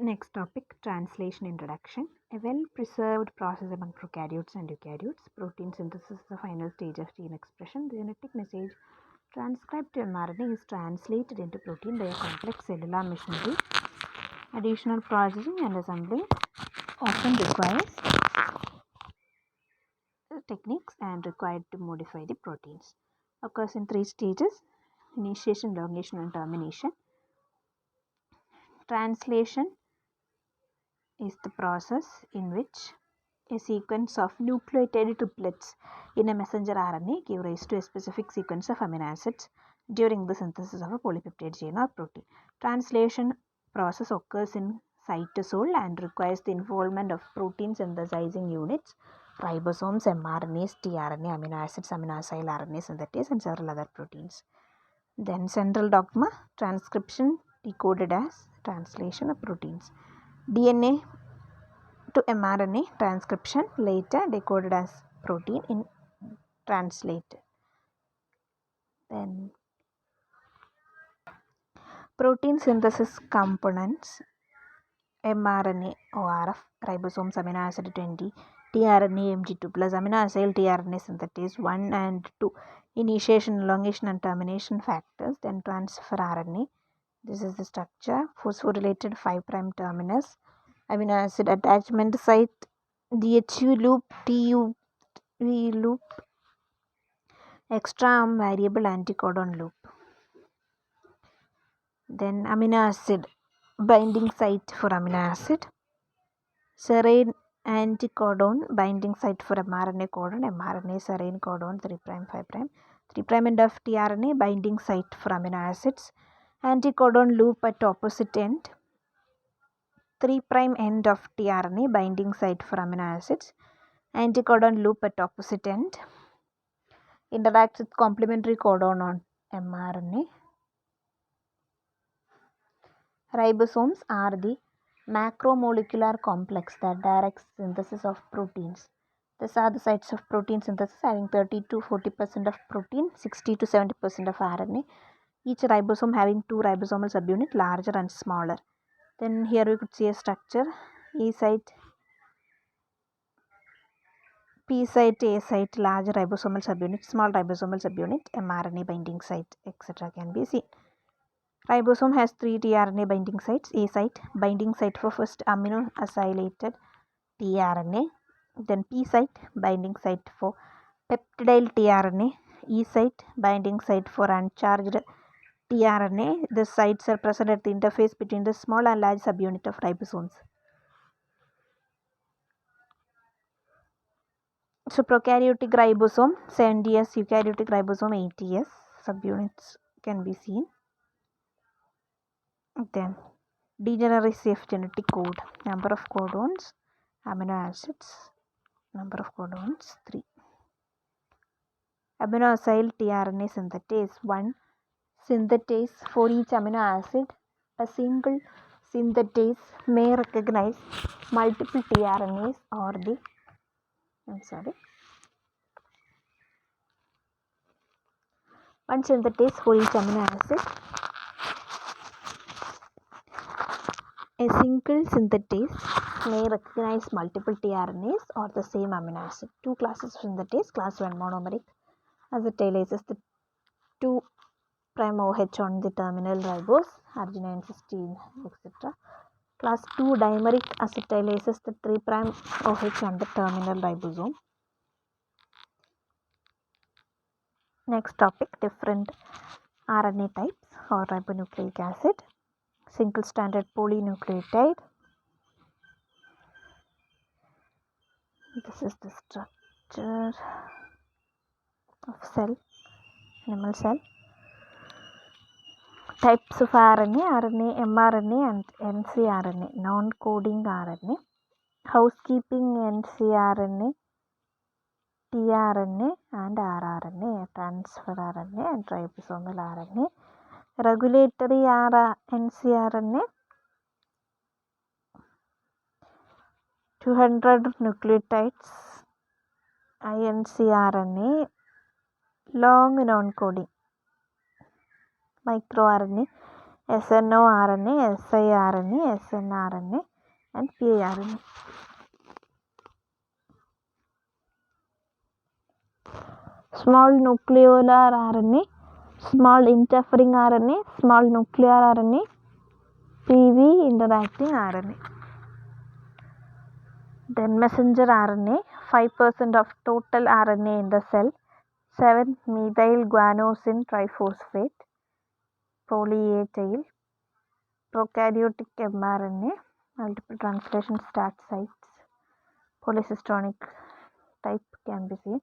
Next topic, translation introduction. A well-preserved process among prokaryotes and eukaryotes. Protein synthesis is the final stage of gene expression. The genetic message transcribed to mRNA is translated into protein by a complex cellular machinery. Additional processing and assembly often requires techniques and required to modify the proteins. Occurs in 3 stages: initiation, elongation, and termination. Translation is the process in which a sequence of nucleotide triplets in a messenger RNA give rise to a specific sequence of amino acids during the synthesis of a polypeptide gene or protein. Translation process occurs in cytosol and requires the involvement of protein synthesizing units, ribosomes, mRNAs, tRNA, amino acids, aminoacyl RNA synthetase, and several other proteins. Then central dogma, transcription decoded as translation of proteins. DNA to mRNA transcription, later decoded as protein in translated. Then protein synthesis components: mRNA, ORF, ribosomes, amino acid 20, tRNA, MG2 plus, aminoacyl tRNA synthetase 1 and 2, initiation, elongation, and termination factors. Then transfer RNA. This is the structure: phosphorylated 5' terminus, amino acid attachment site, DHU loop, TUV loop, extra arm variable anticodon loop. Then amino acid binding site for amino acid, serine anticodon binding site for mRNA codon, mRNA serine codon 3', 5', 3' end of tRNA binding site for amino acids, anticodon loop at opposite end, 3' end of tRNA binding site for amino acids, anticodon loop at opposite end, interacts with complementary codon on mRNA. Ribosomes are the macromolecular complex that directs synthesis of proteins. These are the sites of protein synthesis, having 30 to 40% of protein, 60 to 70% of RNA. Each ribosome having 2 ribosomal subunits, larger and smaller. Then here we could see a structure: E site, P site, A site, large ribosomal subunit, small ribosomal subunit, mRNA binding site, etc. can be seen. Ribosome has 3 tRNA binding sites: A site, binding site for first amino acylated tRNA, then P site, binding site for peptidyl tRNA, E site, binding site for uncharged tRNA. The sites are present at the interface between the small and large subunit of ribosomes. So prokaryotic ribosome 70S, eukaryotic ribosome 80S, subunits can be seen. Then degeneracy of genetic code: number of codons, amino acids, number of codons 3. Aminoacyl tRNA synthetase 1 synthetase for each amino acid. A single synthetase may recognize multiple tRNAs or one synthetase for each amino acid. A single synthetase may recognize multiple tRNAs or the same amino acid. 2 classes of synthetase: class 1 monomeric acetylases, the 2' OH on the terminal ribose, arginine, cysteine, etc. Class 2 dimeric acetylases, the 3' OH on the terminal ribosome. Next topic, different RNA types or ribonucleic acid. Single stranded polynucleotide. This is the structure of cell, animal cell. Types of RNA: RNA, mRNA, and ncRNA, non-coding RNA. Housekeeping: ncRNA, tRNA, and rRNA, transfer RNA, and ribosomal RNA. Regulatory ncRNA, 200 nucleotides, incRNA, long non-coding. MicroRNA, SNO RNA, siRNA, snRNA, and piRNA. Small nucleolar RNA, small interfering RNA, small nuclear RNA, PV interacting RNA. Then messenger RNA, 5% of total RNA in the cell, 7-methyl guanosine triphosphate, poly A tail, prokaryotic mRNA, multiple translation start sites, polycystonic type can be seen.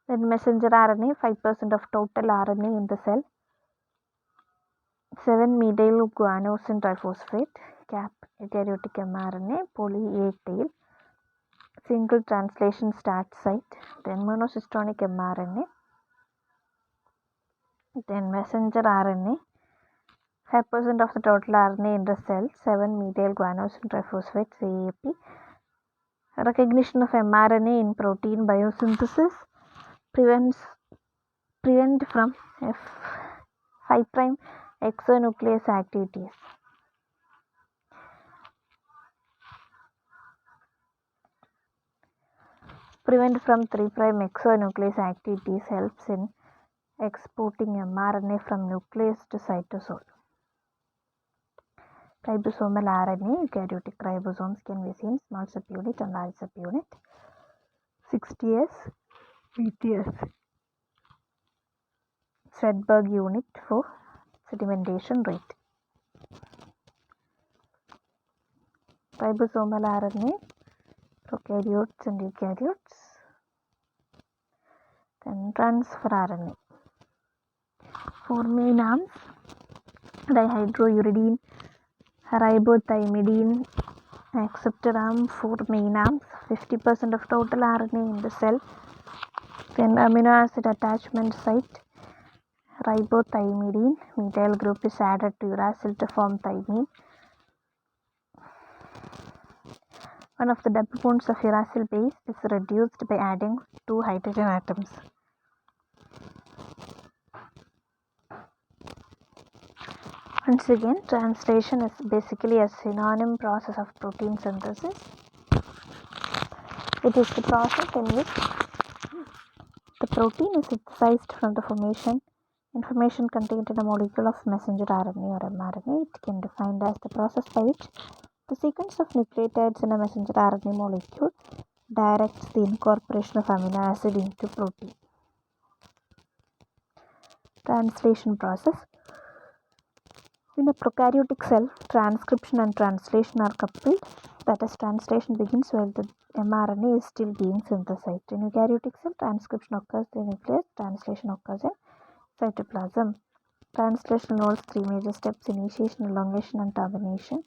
Then messenger RNA, 5% of total RNA in the cell, 7-methyl guanosine triphosphate, cap eukaryotic mRNA, poly A tail, single translation start site. Then monocystonic mRNA. Then messenger RNA, 5% of the total RNA in the cell, 7-methyl guanosine triphosphate, CAP. Recognition of mRNA in protein biosynthesis, prevent from F5' exonuclease activities. Prevent from 3' exonuclease activities helps in exporting mRNA from nucleus to cytosol. Ribosomal RNA, eukaryotic ribosomes can be seen, small subunit and large subunit, 60S, 80S. Svedberg unit for sedimentation rate. Ribosomal RNA, prokaryotes and eukaryotes. Then transfer RNA. 4 main arms: dihydrouridine, ribothymidine, acceptor arm, 4 main arms, 50% of total RNA in the cell. Then amino acid attachment site, ribothymidine, methyl group is added to uracil to form thymine. One of the double bonds of uracil base is reduced by adding 2 hydrogen atoms. Once again, translation is basically a synonym process of protein synthesis. It is the process in which the protein is synthesized from the information contained in a molecule of messenger RNA or mRNA. It can be defined as the process by which the sequence of nucleotides in a messenger RNA molecule directs the incorporation of amino acid into protein. Translation process. In a prokaryotic cell, transcription and translation are coupled. That is, translation begins while the mRNA is still being synthesized. In eukaryotic cell, transcription occurs in the nucleus, translation occurs in cytoplasm. Translation involves 3 major steps: initiation, elongation, and termination.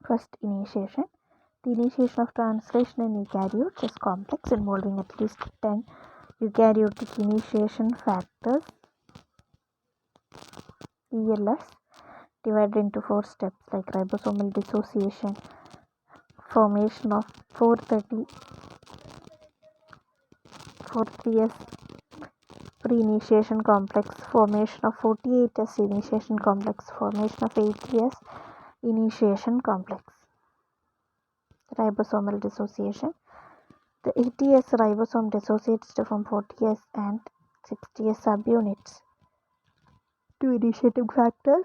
First, initiation. The initiation of translation in eukaryotes is complex, involving at least 10 eukaryotic initiation factors, ELFs, divided into 4 steps like ribosomal dissociation, formation of 4,3S pre-initiation complex, formation of 48S initiation complex, formation of 80S initiation complex. Ribosomal dissociation. The 80S ribosome dissociates to form 40S and 60S subunits. 2 initiating factors,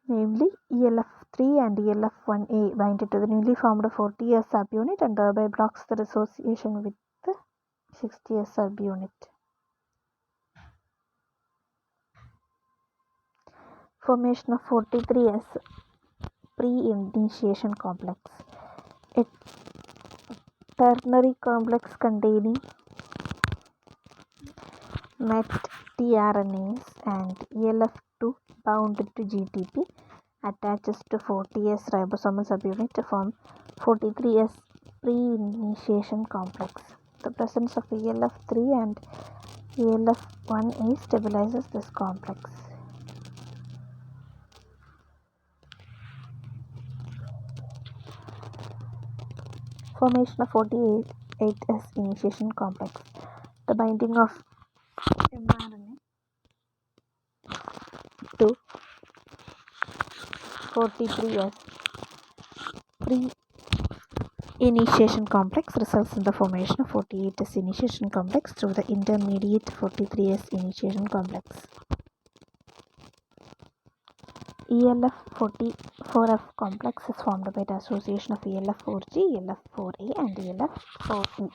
namely ELF3 and ELF1A, bind to the newly formed 40S subunit and thereby blocks the dissociation with the 60S subunit. Formation of 43S pre-initiation complex. A ternary complex containing MET tRNAs and ELF2 bound to GTP attaches to 40S ribosomal subunit to form 43S pre-initiation complex. The presence of ELF3 and ELF1A stabilizes this complex. Formation of 48S initiation complex. The binding of mRNA 43S pre-initiation complex results in the formation of 48S initiation complex through the intermediate 43S initiation complex. ELF44F complex is formed by the association of ELF4G, ELF4A and ELF4E.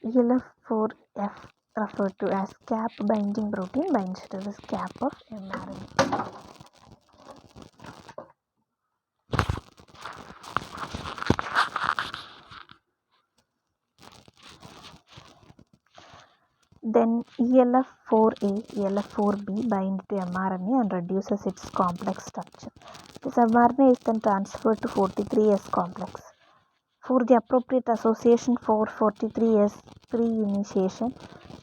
ELF4F, referred to as cap binding protein, binds to this cap of mRNA. Then ELF4A, ELF4B bind to mRNA and reduces its complex structure. This mRNA is then transferred to 43S complex. For the appropriate association for 43S pre-initiation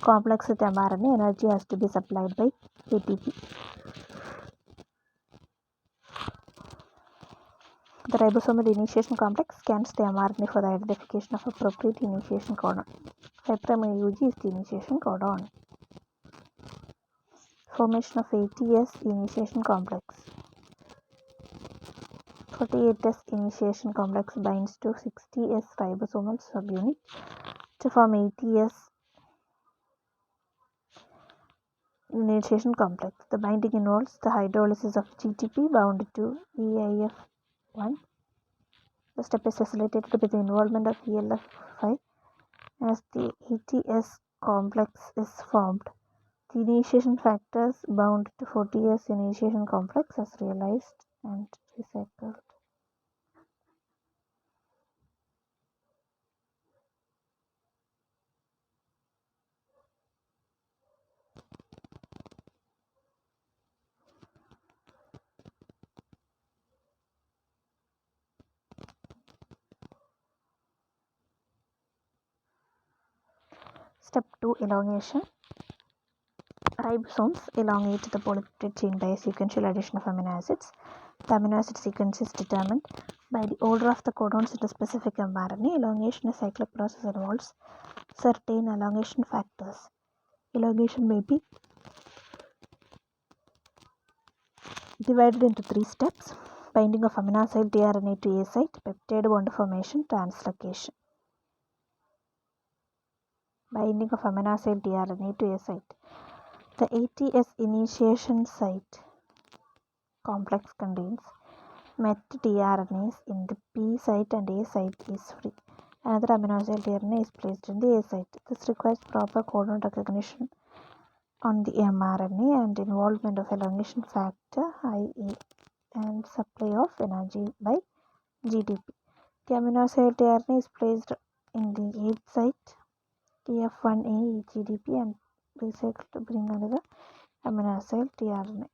complex with mRNA, energy has to be supplied by ATP. The ribosomal initiation complex scans the mRNA for the identification of appropriate initiation codon. 5' AUG is the initiation codon. Formation of 80S initiation complex. 48S initiation complex binds to 60S ribosomal subunit to form 80S initiation complex. The binding involves the hydrolysis of GTP bound to EIF1. The step is facilitated by the involvement of ELF5 as the 80S complex is formed. The initiation factors bound to 40S initiation complex as realized and recycled. Step 2, elongation. Ribosomes elongate the polypeptide chain by a sequential addition of amino acids. The amino acid sequence is determined by the order of the codons in the specific mRNA. Elongation is a cyclic process involves certain elongation factors. Elongation may be divided into 3 steps: binding of amino acid tRNA to A site, peptide bond formation, translocation. Binding of amino acid tRNA to A site. The 80S initiation site complex contains met tRNAs in the P site and A site is free. Another amino acid tRNA is placed in the A site. This requires proper codon recognition on the mRNA and involvement of elongation factor IA and supply of energy by GTP. The amino acid tRNA is placed in the 8th site TF1A GDP and recycled to bring another amino acid tRNA.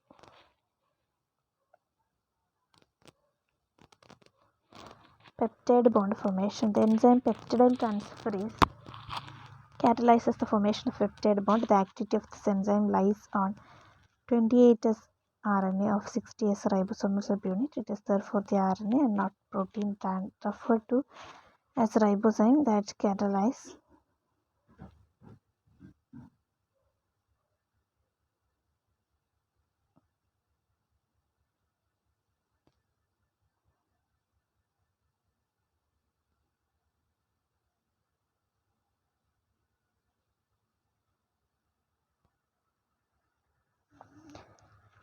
Peptide bond formation. The enzyme peptidyl transferase catalyzes the formation of peptide bond. The activity of this enzyme lies on 28S RNA of 60S ribosomal subunit. It is therefore the RNA and not protein referred to as ribozyme that catalyze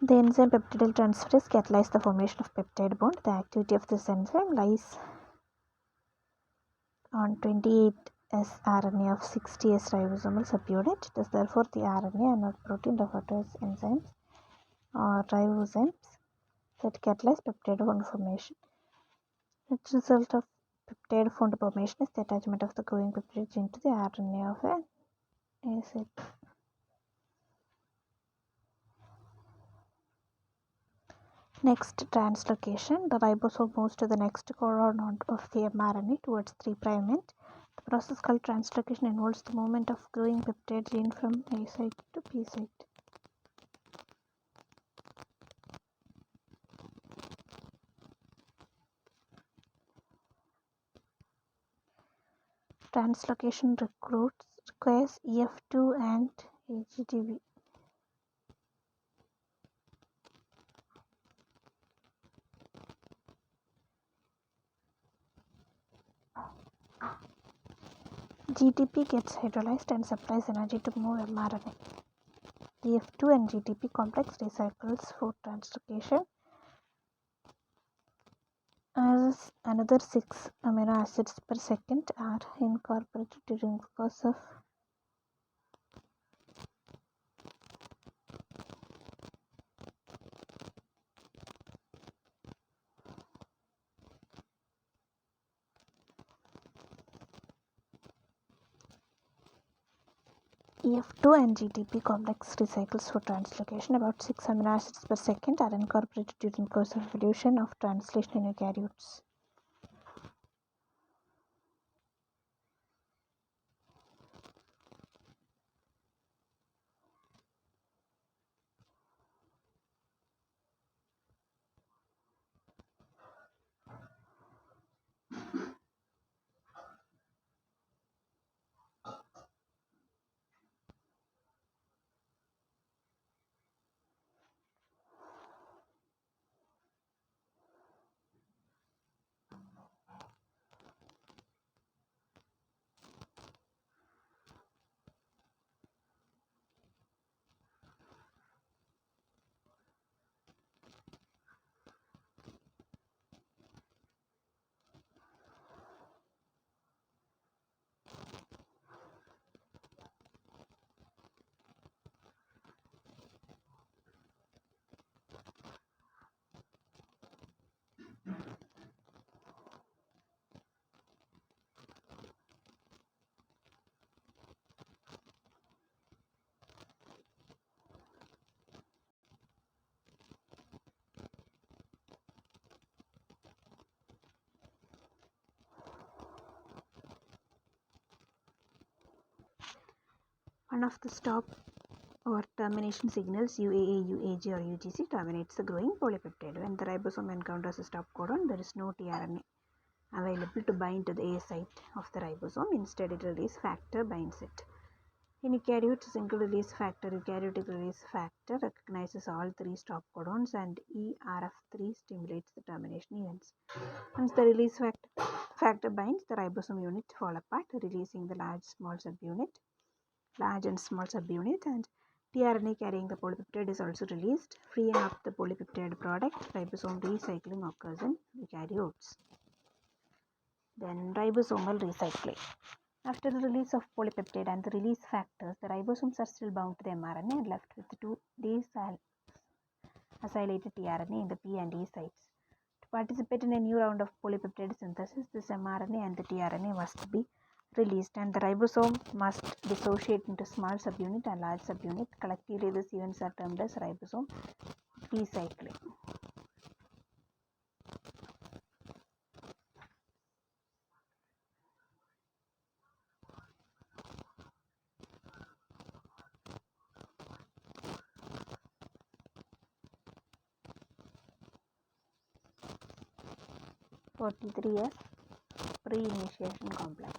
the enzyme peptidyl transferase catalyzes the formation of peptide bond. The activity of this enzyme lies on 28S RNA of 60S ribosomal subunit. It is therefore the RNA and not protein referred to as enzymes or ribozymes that catalyze peptide bond formation. The result of peptide bond formation is the attachment of the going peptide gene to the RNA of an acid. Next, translocation. The ribosome moves to the next codon of the mRNA towards 3' end. The process called translocation involves the movement of growing peptide gene from A site to P site. Translocation requires EF2 and AGTB. GTP gets hydrolyzed and supplies energy to move mRNA. The F2 and GTP complex recycles for translocation as another 6 amino acids per second are incorporated during the course of F2 and GTP complex recycles for translocation. About 6 amino acids per second are incorporated during the course of evolution of translation in eukaryotes. One of the stop or termination signals UAA, UAG or UGC terminates the growing polypeptide. When the ribosome encounters a stop codon, there is no tRNA available to bind to the A site of the ribosome. Instead, a release factor binds it. In eukaryotes, single release factor, eukaryotic release factor recognizes all 3 stop codons and ERF3 stimulates the termination events. Once the release factor binds, the ribosome unit fall apart, releasing the large and small subunit, and tRNA carrying the polypeptide is also released, freeing up the polypeptide product. Ribosome recycling occurs in eukaryotes. Then ribosomal recycling. After the release of polypeptide and the release factors, the ribosomes are still bound to the mRNA and left with 2 deacylated tRNA in the P and E sites. To participate in a new round of polypeptide synthesis, this mRNA and the tRNA must be released, and the ribosome must dissociate into small subunit and large subunit. Collectively, these events are termed as ribosome recycling. (43F) pre-initiation complex.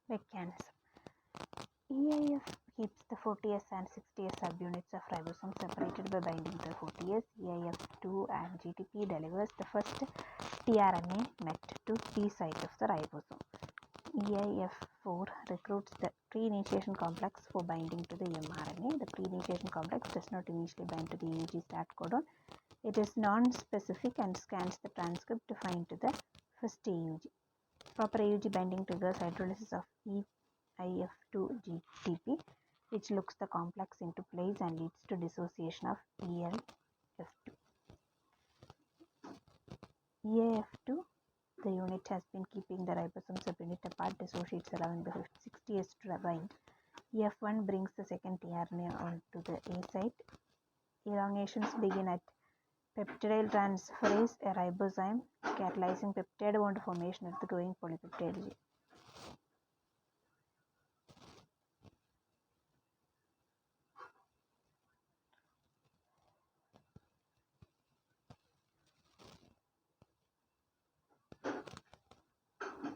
Mechanism. EAF keeps the 40S and 60S subunits of ribosome separated by binding to 40S. EIF2 and GTP delivers the first tRNA met to T site of the ribosome. EIF4 recruits the pre-initiation complex for binding to the mRNA. The pre-initiation complex does not initially bind to the AUG start codon. It is non-specific and scans the transcript to find to the first AUG. Proper AUG binding triggers hydrolysis of EIF2 GTP, which locks the complex into place and leads to dissociation of ELF2. EIF2, the unit has been keeping the ribosome subunit apart, dissociates allowing the 60S to bind. EF1 brings the second tRNA onto the A site. Elongations begin at peptidyl transferase, a ribozyme, catalyzing peptide bond formation at the growing polypeptide